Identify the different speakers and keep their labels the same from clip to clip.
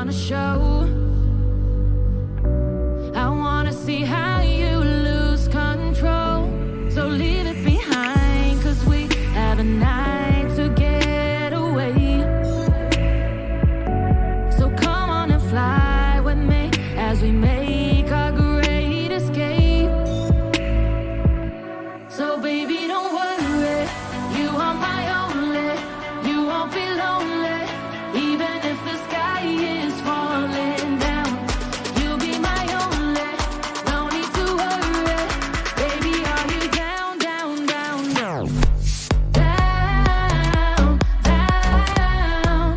Speaker 1: on a show. I wanna see how you lose control. So leave it behind, 'cause we have a night to get away. So come on and fly with me as we make our great escape. So baby, don't worry, you are my only. You won't be lonely, even if the sky is falling down. You'll be my only, no need to worry. Baby, are you down, down, down, down? Down, down.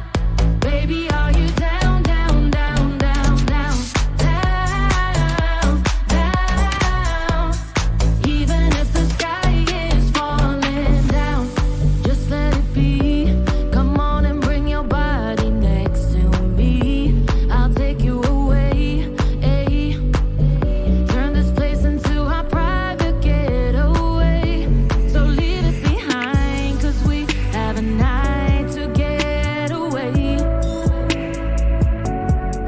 Speaker 1: Baby, are you down, down, down, down, down? Down, down. Even if the sky is falling down, just let it be. Come on and bring your body next to me. I'll take you away. Turn this place into our private getaway. So leave it behind, 'cause we have a night to get away.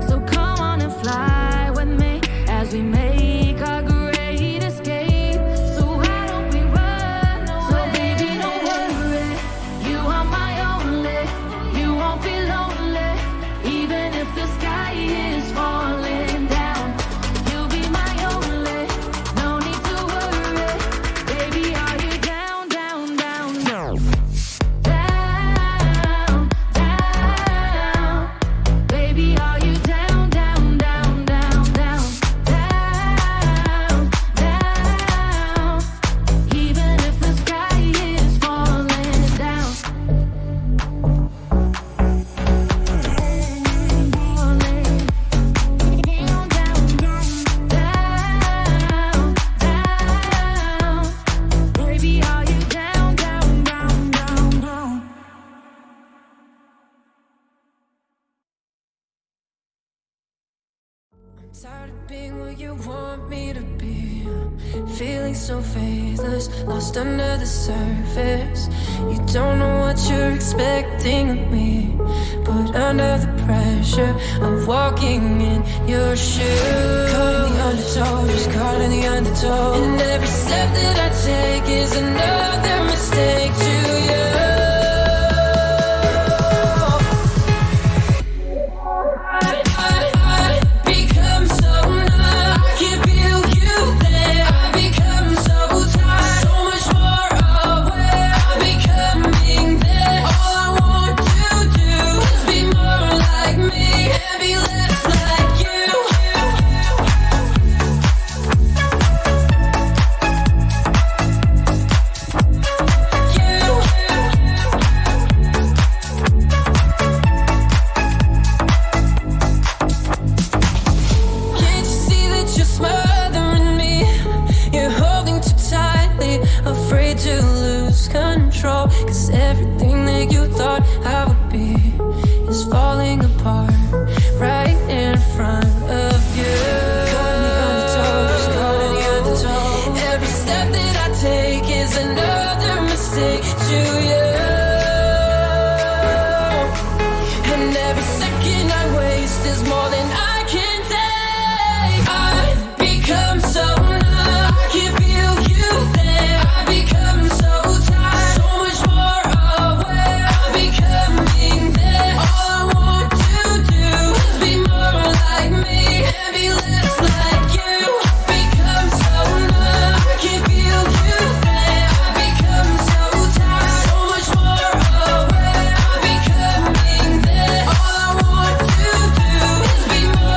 Speaker 1: So come on and fly with me as we make our great escape. So why don't we run away? So baby, don't worry, you are my only. You won't be lonely, even if the sky is falling down. You'll be my only, no need to worry. Baby, are you down, down, down, down? Down, down. Baby, are you down, down, down, down, down? Down, down. Even if the sky is falling down. Baby, are you down, down, down, down, down?
Speaker 2: I'm tired of being what you want me to be. Feeling so faithless, lost under the surface. You don't know what you're expecting of me, but under the pressure of walking in your shoes, caught in the undertow, just caught in the undertow. And every step that I take is another mistake to you. I become so numb, I can't feel you there. I become so tired, so much more aware. I'm becoming there. All I want to do is be more like me and be less like you. Can't you see that you're smothering me? You're holding too tightly, afraid to lose control. 'Cause everything that you thought I would be is falling apart right in front of you. Caught in the undertow, just caught in the undertow. Every step that I take is another mistake to you. And every second I waste is more than I can take. I become so numb, I can't feel you there. I become so tired, so much more aware. I'm becoming there. All I want to do is be more like me and be less like you. Become so numb, I can't feel you there. I become so tired, so much more aware. I'm becoming there. All I want to do is be more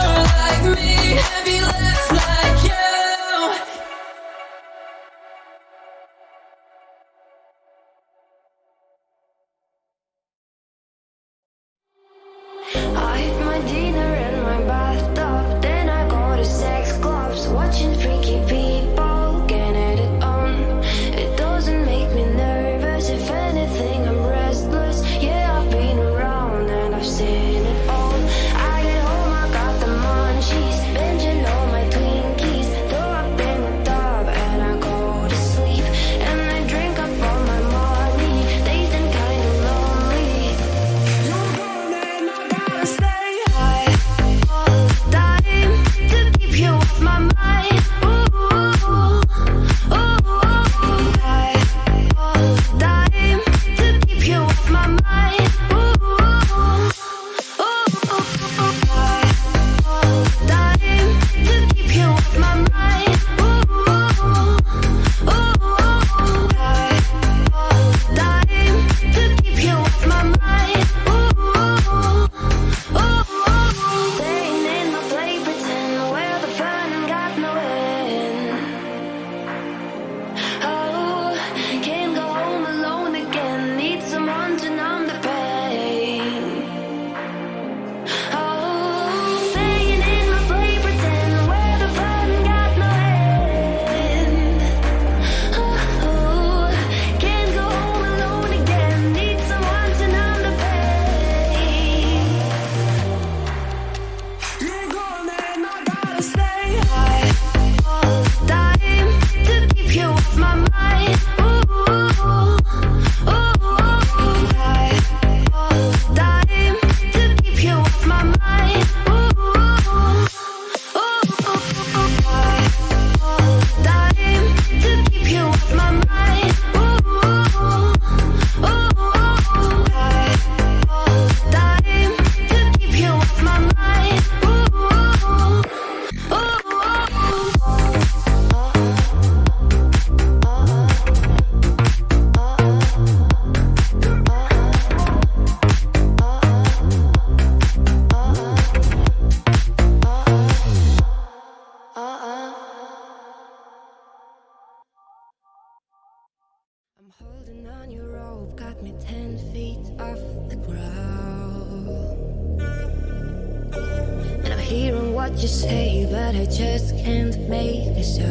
Speaker 1: what you say, but I just can't make this out.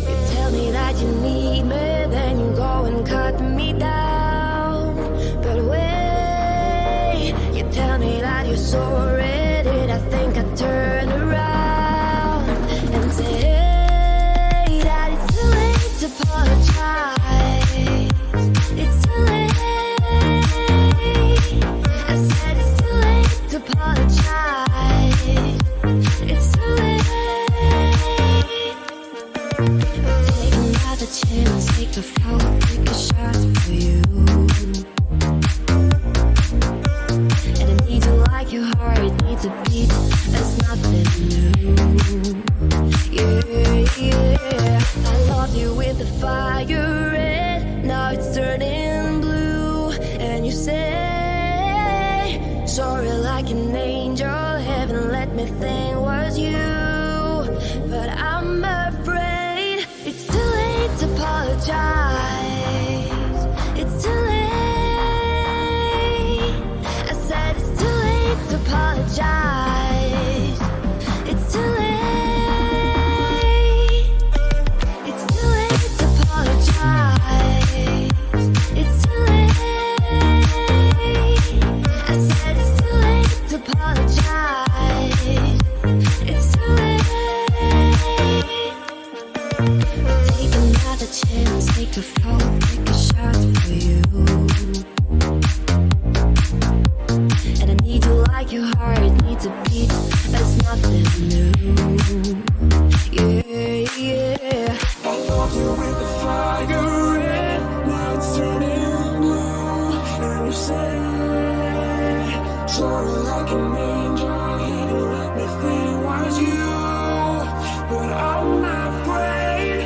Speaker 1: You tell me that you need me, then you go and cut me down. But wait, you tell me that you're sorry. Did I think I'd turn around and say that it's too late to apologize? It's too late. I said it's too late to apologize. It's too late. Take another chance, take a fall, take a shot for you. And I need you like your heart needs a beat. That's nothing new. Yeah, yeah. I love you with the fire red. Now it's turning blue. And you say sorry like an angel. Heaven let me think was you. But I'm afraid it's too late to apologize. It's too late. I said it's too late to apologize. It's too late. It's too late to apologize. It's too late. I said it's too late to apologize. It's too late. Take another chance, take a fall, take a shot for you. And I need you like your heart needs a beat. That's nothing new. Yeah, yeah.
Speaker 3: I love you with the fire red. Now it's turning blue. And you say sorry like an angel. You let me think was you. But I'm afraid.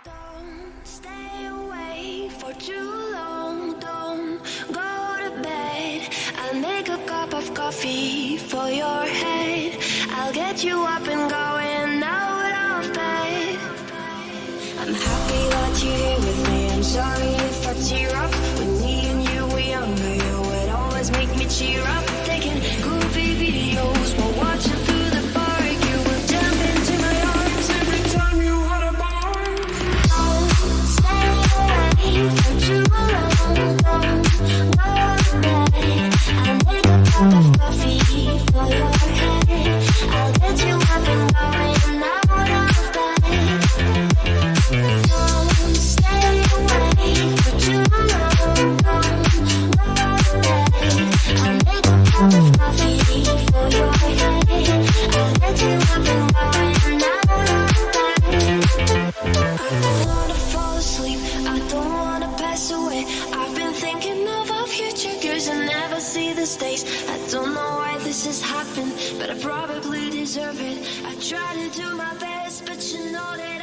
Speaker 1: Don't stay away for too long. Don't go to bed. I'll make a cup of coffee for your head. I'll get you up and going out of bed. I'm happy that you're here with me. I'm sorry if I tear up. When me and you were younger, you would always make me cheer up. Taking goofy videos while watching through the park. You would jump into my arms every time you had a bar. Don't stay away for too long. Don't go to bed. I'll make a cup of coffee for your head. I'll get you up and going out of bed. Don't stay away for too long. Don't go to bed. I'll make a cup of coffee for your head. I'll get you up and going out of bed. I don't wanna fall asleep. I don't wanna pass away. I've been thinking of our future, 'cause I never see the days. I don't know why this has happened, but I probably deserve it. I try to do my best, but you know that